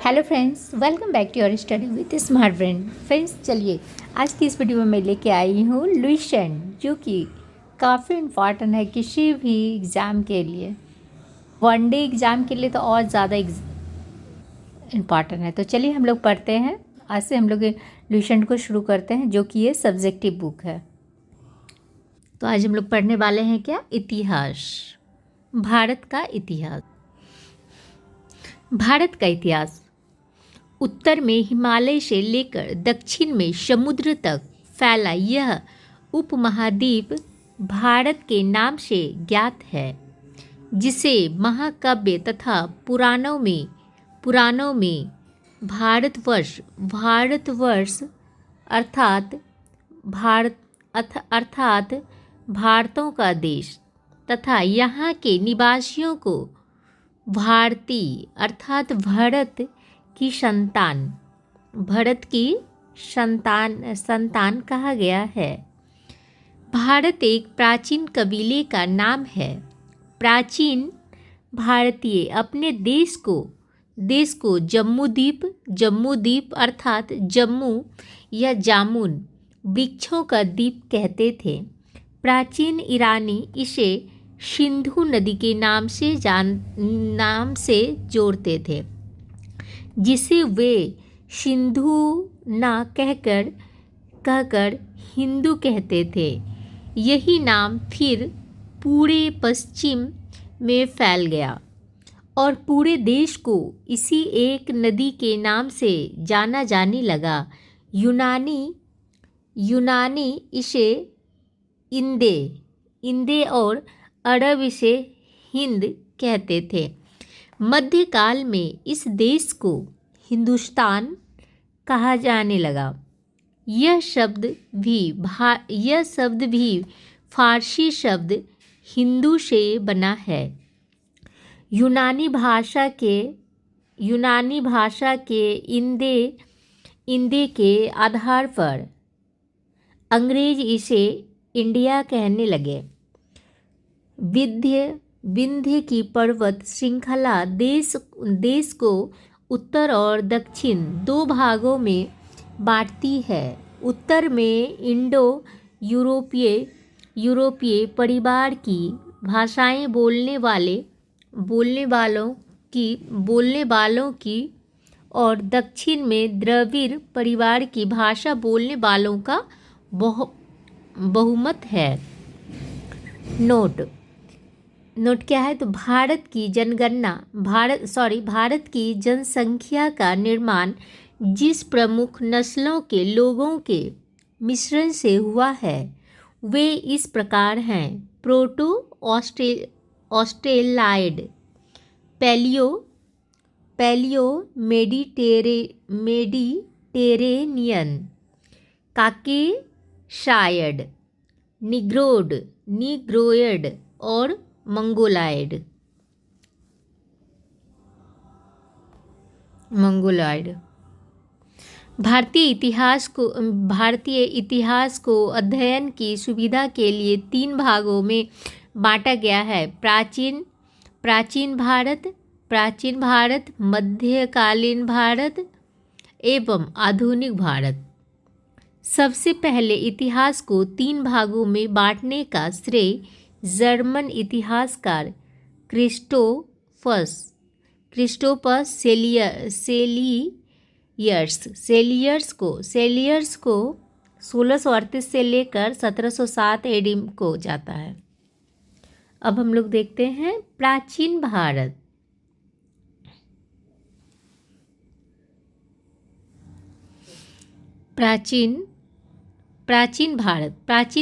Hello friends, welcome back to your study with smart brain. Friends, चलिए आज की इस वीडियो में मैं लेके आई हूँ लुसेंट, जो कि काफ़ी इम्पॉर्टेंट है किसी भी एग्ज़ाम के लिए। वनडे एग्ज़ाम के लिए तो और ज़्यादा इम्पॉर्टेंट है। तो चलिए हम लोग पढ़ते हैं। आज से हम लोग लुसेंट को शुरू करते हैं, जो कि ये सब्जेक्टिव बुक है। तो आज हम लोग पढ़ने वाले हैं क्या? इतिहास, भारत का इतिहास। भारत का इतिहास उत्तर में हिमालय से लेकर दक्षिण में समुद्र तक फैला यह उपमहाद्वीप भारत के नाम से ज्ञात है, जिसे महाकाव्य तथा पुराणों में भारतवर्ष अर्थात भारतों का देश तथा यहाँ के निवासियों को भारतीय अर्थात भरत की संतान कहा गया है। भारत एक प्राचीन कबीले का नाम है। प्राचीन भारतीय अपने देश को जम्मूद्वीप अर्थात जम्मू या जामुन वृक्षों का द्वीप कहते थे। प्राचीन ईरानी इसे सिंधु नदी के नाम से जोड़ते थे, जिसे वे सिंधु ना कहकर हिंदू कहते थे। यही नाम फिर पूरे पश्चिम में फैल गया और पूरे देश को इसी एक नदी के नाम से जाना जाने लगा। यूनानी इसे इंदे और अरब इसे हिंद कहते थे। मध्यकाल में इस देश को हिंदुस्तान कहा जाने लगा। यह शब्द भी फारसी शब्द हिंदू से बना है। यूनानी भाषा के इंदे के आधार पर अंग्रेज इसे इंडिया कहने लगे। विंध्य की पर्वत श्रृंखला देश को उत्तर और दक्षिण दो भागों में बांटती है। उत्तर में इंडो यूरोपीय परिवार की भाषाएं बोलने वालों की और दक्षिण में द्रविड़ परिवार की भाषा बोलने वालों का बहुमत है। नोट क्या है? तो भारत की जनसंख्या का निर्माण जिस प्रमुख नस्लों के लोगों के मिश्रण से हुआ है, वे इस प्रकार हैं: प्रोटो ऑस्ट्रेलाइड, पैलियो मेडिटेरेनियन, काकेशायड, निग्रोयड और मंगोलायड। भारतीय इतिहास को अध्ययन की सुविधा के लिए 3 भागों में बांटा गया है: प्राचीन भारत, मध्यकालीन भारत एवं आधुनिक भारत। सबसे पहले इतिहास को 3 भागों में बांटने का श्रेय जर्मन इतिहासकार क्रिस्टोफर सेलियर्स को 1638 से लेकर 1707 एडी को जाता है। अब हम लोग देखते हैं प्राचीन भारत। प्राचीन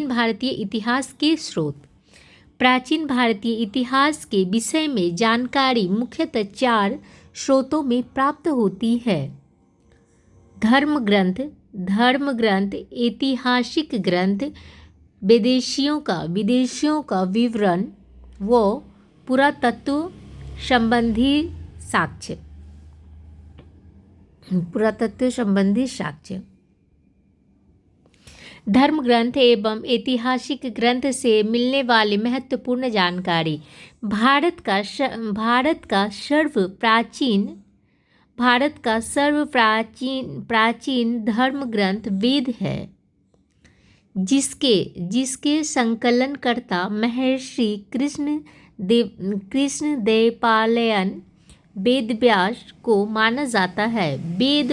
भारतीय इतिहास के स्रोत। प्राचीन भारतीय इतिहास के विषय में जानकारी मुख्यतः 4 स्रोतों में प्राप्त होती है: धर्म ग्रंथ, ऐतिहासिक ग्रंथ, विदेशियों का विवरण व पुरातत्व संबंधी साक्ष्य। धर्म ग्रंथ एवं ऐतिहासिक ग्रंथ से मिलने वाली महत्वपूर्ण जानकारी। भारत का भारत का सर्व प्राचीन धर्म ग्रंथ वेद है, जिसके संकलनकर्ता महर्षि कृष्णदेवपायन वेदव्यास को माना जाता है। वेद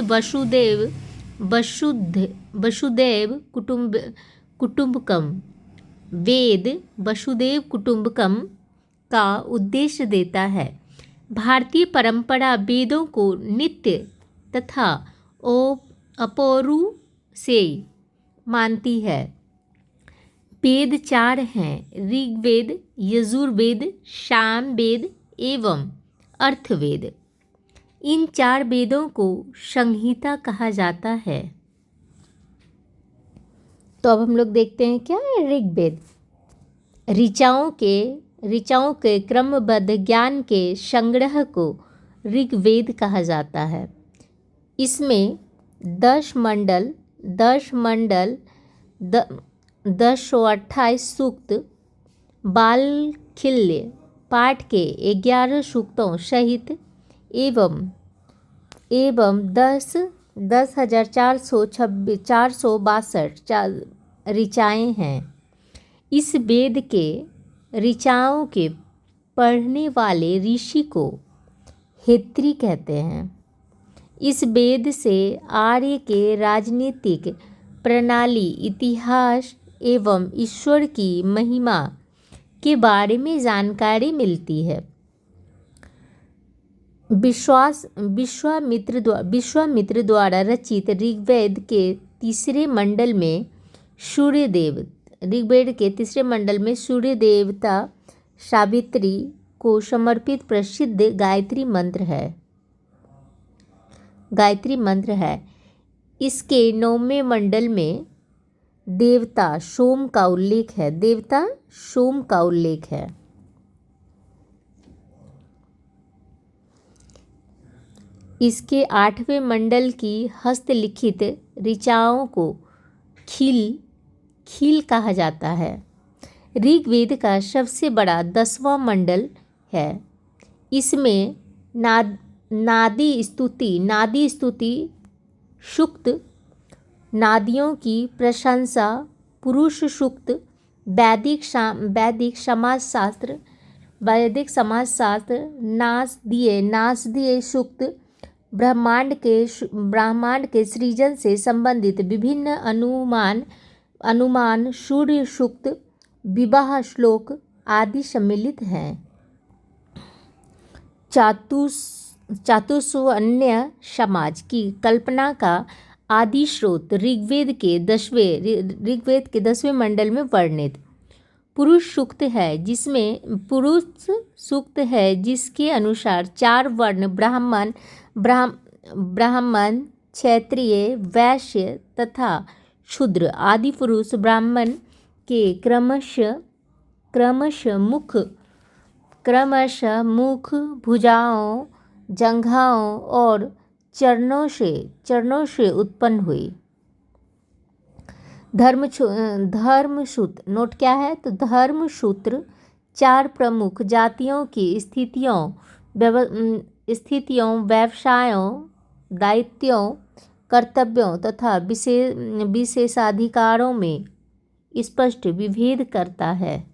वसुदेव कुटुंबकम वेद वसुदेव कुटुंबकम का उद्देश्य देता है। भारतीय परंपरा वेदों को नित्य तथा अपौरु से मानती है। वेद 4 हैं: ऋग्वेद, यजुर्वेद, सामवेद एवं अथर्ववेद। इन 4 वेदों को संहिता कहा जाता है। तो अब हम लोग देखते हैं क्या है ऋग्वेद। ऋचाओं के क्रमबद्ध ज्ञान के संग्रह को ऋग्वेद कहा जाता है। इसमें 10 मंडल 1028 सूक्त, बालखिल्य पाठ के 11 सूक्तों सहित एवं 10,462 ऋचाएँ हैं। इस वेद के ऋचाओं के पढ़ने वाले ऋषि को हेत्री कहते हैं। इस वेद से आर्य के राजनीतिक प्रणाली, इतिहास एवं ईश्वर की महिमा के बारे में जानकारी मिलती है। विश्वामित्र द्वारा रचित ऋग्वेद के तीसरे मंडल में सूर्य देवता सावित्री को समर्पित प्रसिद्ध गायत्री मंत्र है। इसके 9वें मंडल में देवता सोम का उल्लेख है। इसके 8वें मंडल की हस्तलिखित ऋचाओं को खील कहा जाता है। ऋग्वेद का सबसे बड़ा 10वां मंडल है। इसमें नादी स्तुति सूक्त, नादियों की प्रशंसा, पुरुष सूक्त, वैदिक समाजशास्त्र, नासदीय सूक्त, ब्रह्मांड के सृजन से संबंधित विभिन्न अनुमान, सूर्य सूक्त, विवाह श्लोक आदि सम्मिलित हैं। चातुर्वर्ण्य समाज की कल्पना का आदि स्रोत ऋग्वेद के 10वें मंडल में वर्णित पुरुष सूक्त है, जिसके अनुसार 4 वर्ण ब्राह्मण, क्षत्रिय, वैश्य तथा शूद्र आदि पुरुष ब्राह्मण के क्रमशः मुख, भुजाओं, जंघाओं और चरणों से उत्पन्न हुई। धर्मसूत्र नोट क्या है? तो धर्मसूत्र 4 प्रमुख जातियों की स्थितियों, व्यवसायों, दायित्वों, कर्तव्यों तथा विशेषाधिकारों में स्पष्ट विभेद करता है।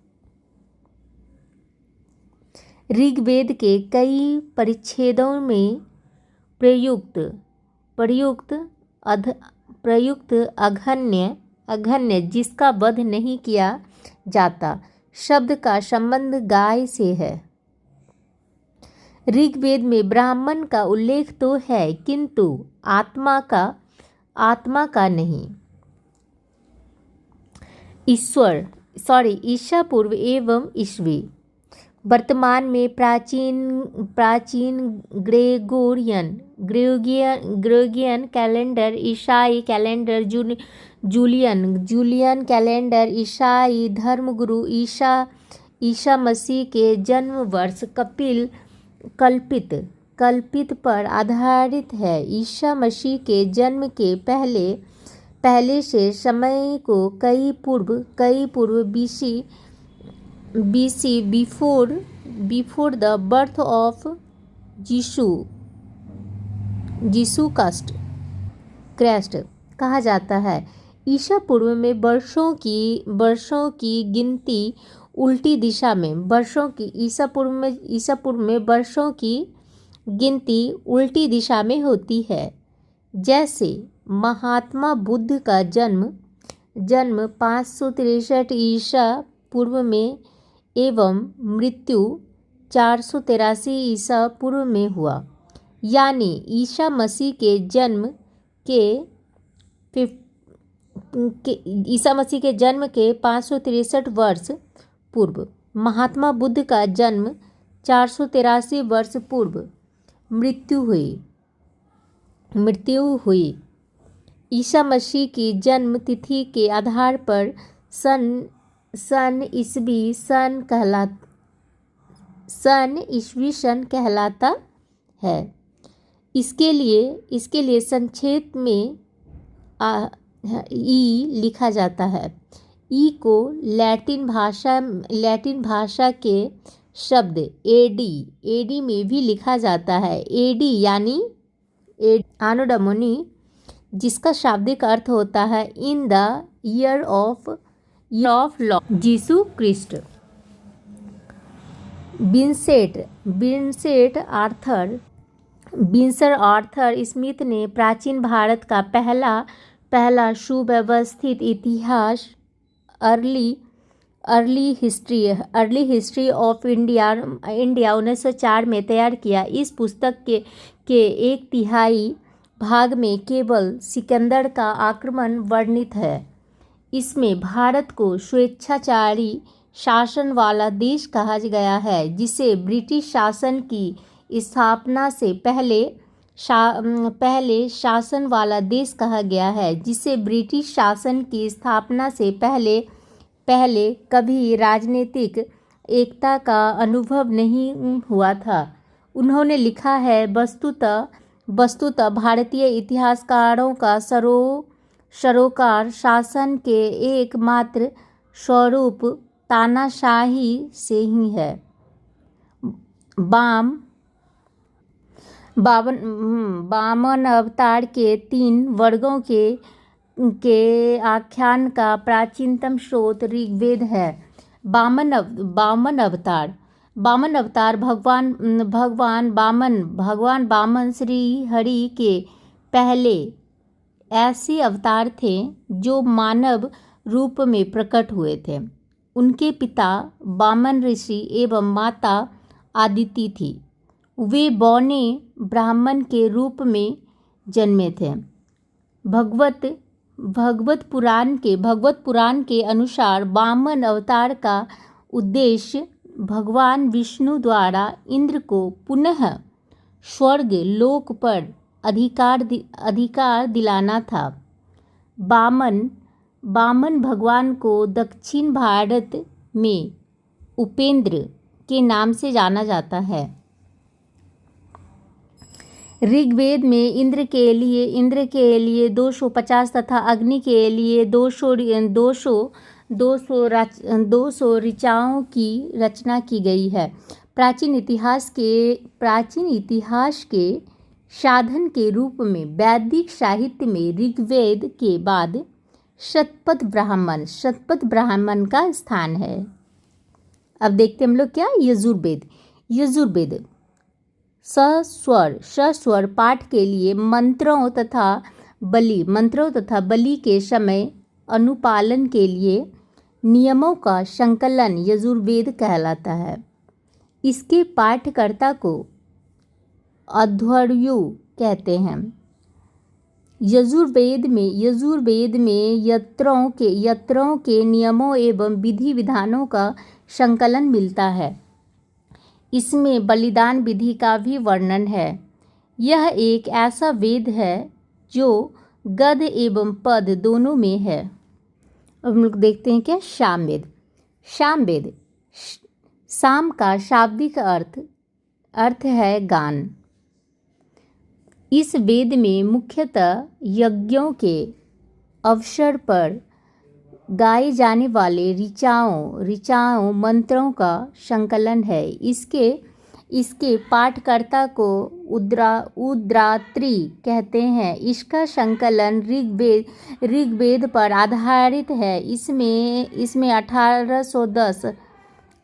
ऋग्वेद के कई परिच्छेदों में प्रयुक्त अघन्य जिसका वध नहीं किया जाता शब्द का संबंध गाय से है। ऋग्वेद में ब्राह्मण का उल्लेख तो है, किंतु आत्मा का नहीं। ईसा पूर्व एवं ईस्वी वर्तमान में प्राचीन ग्रेगोरियन कैलेंडर, ईसाई कैलेंडर, जूलियन कैलेंडर, ईसाई धर्मगुरु ईसा मसीह के जन्म वर्ष कल्पित पर आधारित है। ईसा मसीह के जन्म के पहले से समय को कई पूर्व BC before the birth of Jesus Jisshu Christ कहा जाता है। ईसा पूर्व में वर्षों की गिनती उल्टी दिशा में ईसा पूर्व में वर्षों की गिनती उल्टी दिशा में होती है। जैसे महात्मा बुद्ध का जन्म 563 ईसा पूर्व में एवं मृत्यु 483 ईसा पूर्व में हुआ, यानी ईसा मसीह के जन्म के 563 वर्ष पूर्व, महात्मा बुद्ध का जन्म 483 वर्ष पूर्व मृत्यु हुई। ईसा मसीह की जन्म तिथि के आधार पर सन ईसवी सन कहलाता है। इसके लिए संक्षेप में ई लिखा जाता है। ई को लैटिन भाषा के शब्द एडी में भी लिखा जाता है। एडी यानी एनो डोमिनी, जिसका शाब्दिक अर्थ होता है in the year of Lord Jesus Christ. Vincent Arthur Smith ने प्राचीन भारत का पहला सुव्यवस्थित इतिहास अर्ली हिस्ट्री ऑफ इंडिया 1904 में तैयार किया। इस पुस्तक के 1/3 भाग में केवल सिकंदर का आक्रमण वर्णित है। इसमें भारत को स्वेच्छाचारी शासन वाला देश कहा गया है, जिसे ब्रिटिश शासन की स्थापना से पहले शासन वाला देश कहा गया है, जिसे ब्रिटिश शासन की स्थापना से पहले कभी राजनीतिक एकता का अनुभव नहीं हुआ था। उन्होंने लिखा है, वस्तुतः भारतीय इतिहासकारों का सरोकार शासन के एकमात्र स्वरूप तानाशाही से ही है। वामन अवतार के 3 वर्गों के आख्यान का प्राचीनतम स्रोत ऋग्वेद है। वामन अवतार भगवान वामन श्री हरि के पहले ऐसे अवतार थे जो मानव रूप में प्रकट हुए थे। उनके पिता वामन ऋषि एवं माता आदिति थी। वे बौने ब्राह्मण के रूप में जन्मे थे। भगवत पुराण के अनुसार वामन अवतार का उद्देश्य भगवान विष्णु द्वारा इंद्र को पुनः स्वर्ग लोक पर अधिकार दिलाना था। वामन भगवान को दक्षिण भारत में उपेंद्र के नाम से जाना जाता है। ऋग्वेद में इंद्र के लिए 250 तथा अग्नि के लिए 200 ऋचाओं की रचना की गई है। प्राचीन इतिहास के साधन के रूप में वैदिक साहित्य में ऋग्वेद के बाद शतपथ ब्राह्मण का स्थान है। अब देखते हम लोग क्या यजुर्वेद सस्वर पाठ के लिए मंत्रों तथा बलि के समय अनुपालन के लिए नियमों का संकलन यजुर्वेद कहलाता है। इसके पाठकर्ता को अध्वर्यु कहते हैं। यजुर्वेद में यत्रों के नियमों एवं विधि विधानों का संकलन मिलता है। इसमें बलिदान विधि का भी वर्णन है। यह एक ऐसा वेद है जो गद्य एवं पद दोनों में है। अब हम लोग देखते हैं क्या सामवेद। साम का शाब्दिक अर्थ है गान। इस वेद में मुख्यतः यज्ञों के अवसर पर गाए जाने वाले ऋचाओं मंत्रों का संकलन है। इसके पाठकर्ता को उद्रात्री कहते हैं। इसका संकलन ऋग्वेद पर आधारित है। इसमें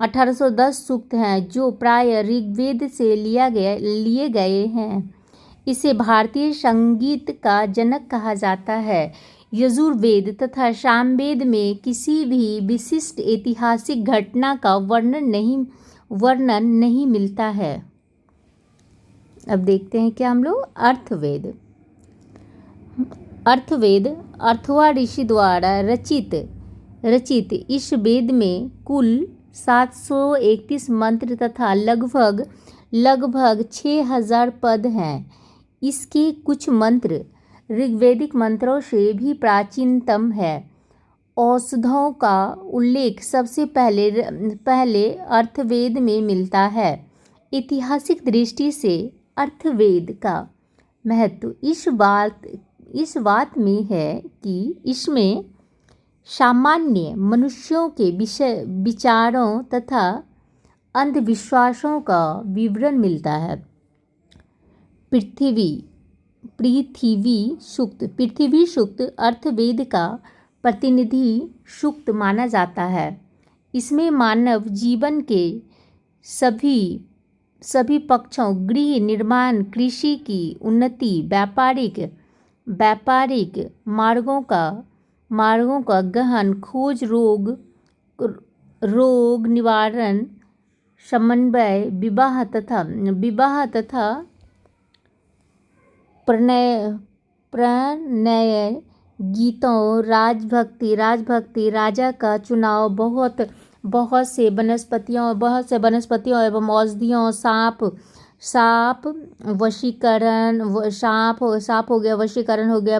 1810 सूक्त हैं जो प्राय ऋग्वेद से लिए गए हैं। इसे भारतीय संगीत का जनक कहा जाता है। यजुर्वेद तथा सामवेद में किसी भी विशिष्ट ऐतिहासिक घटना का वर्णन नहीं मिलता है। अब देखते हैं क्या हम लोग अर्थवेद अर्थवा ऋषि द्वारा रचित इस वेद में कुल 731 मंत्र तथा लगभग 6000 पद हैं। इसके कुछ मंत्र ऋग्वैदिक मंत्रों से भी प्राचीनतम है। औषधों का उल्लेख सबसे पहले अर्थवेद में मिलता है। ऐतिहासिक दृष्टि से अर्थवेद का महत्व इस बात में है कि इसमें सामान्य मनुष्यों के विचारों तथा अंधविश्वासों का विवरण मिलता है। पृथ्वी सूक्त अर्थवेद का प्रतिनिधि सूक्त माना जाता है। इसमें मानव जीवन के सभी पक्षों गृह निर्माण, कृषि की उन्नति, व्यापारिक मार्गों का गहन खोज, रोग निवारण, समन्वय, विवाह तथा प्रणय, गीतों, राजभक्ति, राजा का चुनाव, बहुत से वनस्पतियों एवं औषधियों, सांप वशीकरण, सांप हो गया, वशीकरण हो गया,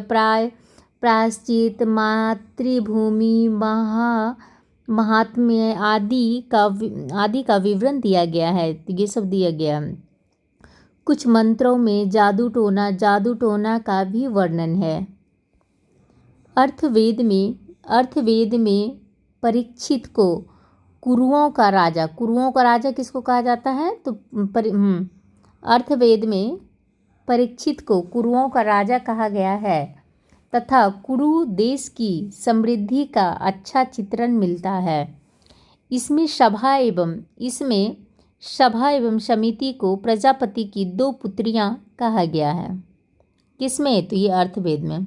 प्रायश्चित, मातृभूमि, महात्म्य आदि का विवरण दिया गया है। ये सब दिया गया। कुछ मंत्रों में जादू टोना का भी वर्णन है। अर्थवेद में परीक्षित को कुरुओं का राजा किसको कहा जाता है? तो अर्थवेद में परीक्षित को कुरुओं का राजा कहा गया है तथा कुरु देश की समृद्धि का अच्छा चित्रण मिलता है। इसमें सभा एवं समिति को प्रजापति की 2 पुत्रियां कहा गया है। किसमें? तो ये अर्थवेद में।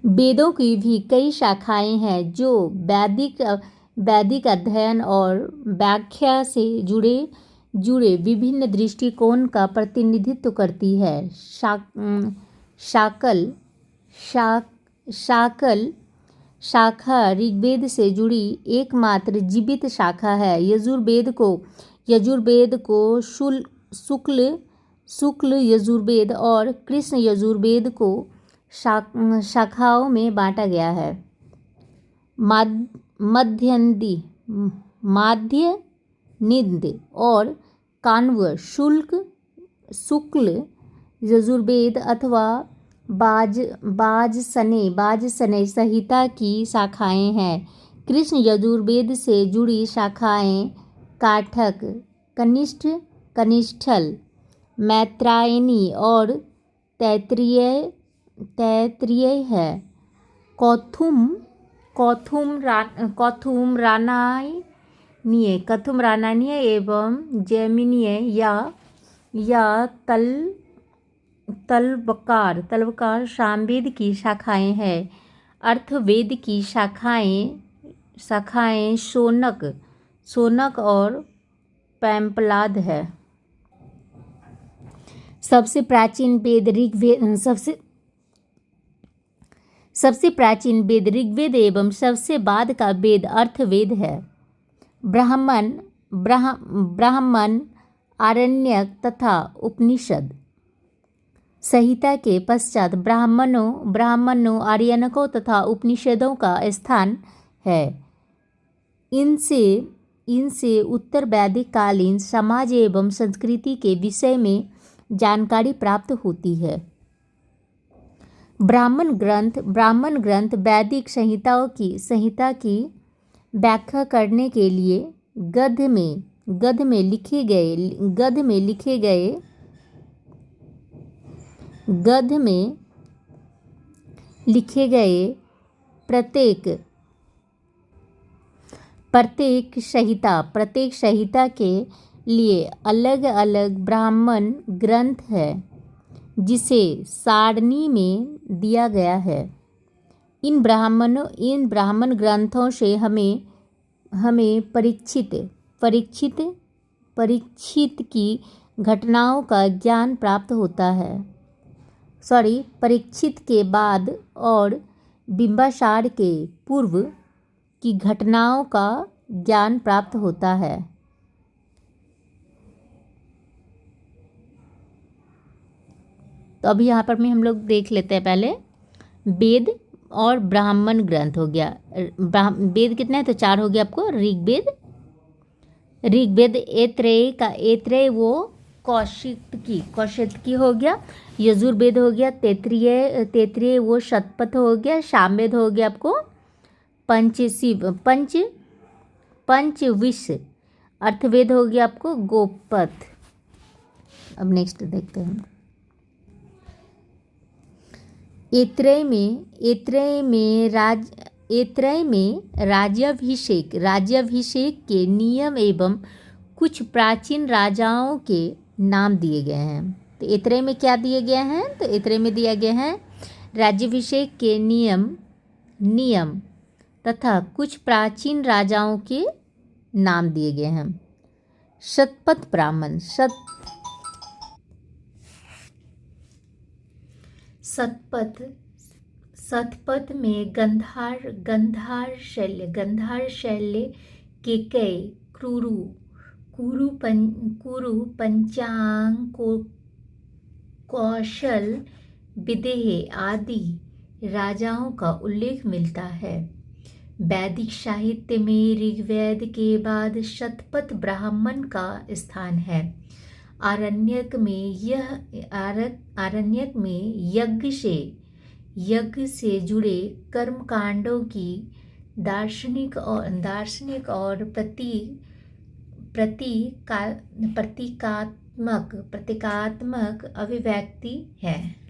वेदों की भी कई शाखाएं हैं जो वैदिक अध्ययन और व्याख्या से जुड़े विभिन्न दृष्टिकोण का प्रतिनिधित्व करती है। शाकल शाखा ऋग्वेद से जुड़ी एकमात्र जीवित शाखा है। यजुर्वेद को शुक्ल यजुर्वेद और कृष्ण यजुर्वेद को शाखाओं में बांटा गया है। माध्य और काण्व शुक्ल यजुर्वेद अथवा बाजसने संहिता की शाखाएं हैं। कृष्ण यजुर्वेद से जुड़ी शाखाएं काठक, कनिष्ठल, मैत्रायणी और तैत्तिरीय है। कौथुम रानायणीय एवं जैमिनीय या तलवकार सामवेद की शाखाएं हैं। अर्थवेद की शाखाएं शौनक और पैम्पलाद है। सबसे प्राचीन वेद ऋग्वेद एवं सबसे बाद का वेद अर्थवेद है। ब्राह्मण, आरण्यक तथा उपनिषद संहिता के पश्चात ब्राह्मणों, आर्यनकों तथा उपनिषदों का स्थान है। इनसे उत्तर वैदिक कालीन समाज एवं संस्कृति के विषय में जानकारी प्राप्त होती है। ब्राह्मण ग्रंथ वैदिक संहिता की व्याख्या करने के लिए गद्य में गद्य में लिखे गए प्रत्येक संहिता के लिए अलग अलग ब्राह्मण ग्रंथ है जिसे सारणी में दिया गया है। इन ब्राह्मण ग्रंथों से हमें परीक्षित की घटनाओं का ज्ञान प्राप्त होता है। परीक्षित के बाद और बिंबिसार के पूर्व की घटनाओं का ज्ञान प्राप्त होता है। तो अभी यहाँ पर हम लोग देख लेते हैं। पहले वेद और ब्राह्मण ग्रंथ हो गया। वेद कितने हैं? तो 4 हो गया आपको। ऋग्वेद ऐत्रेय वो कौशिकी हो गया। यजुर्वेद हो गया। तैत्तिरीय वो शतपथ हो गया। सामवेद हो गया आपको पंचविंश। अर्थवेद हो गया आपको गोपथ। अब नेक्स्ट देखते हैं। ऐत्रेय में राज्याभिषेक के नियम एवं कुछ प्राचीन राजाओं के नाम दिए गए हैं। तो ऐत्रेय में क्या दिए गए हैं? तो ऐत्रेय में दिया गया है राज्याभिषेक के नियम तथा कुछ प्राचीन राजाओं के नाम दिए गए हैं। शतपथ ब्राह्मण शतपथ में गंधार शैल्य केकय कुरु पंचांग कौशल विदेह आदि राजाओं का उल्लेख मिलता है। वैदिक साहित्य में ऋग्वेद के बाद शतपथ ब्राह्मण का स्थान है। आरण्यक में यज्ञ से जुड़े कर्मकांडों की दार्शनिक और प्रतीकात्मक अभिव्यक्ति है।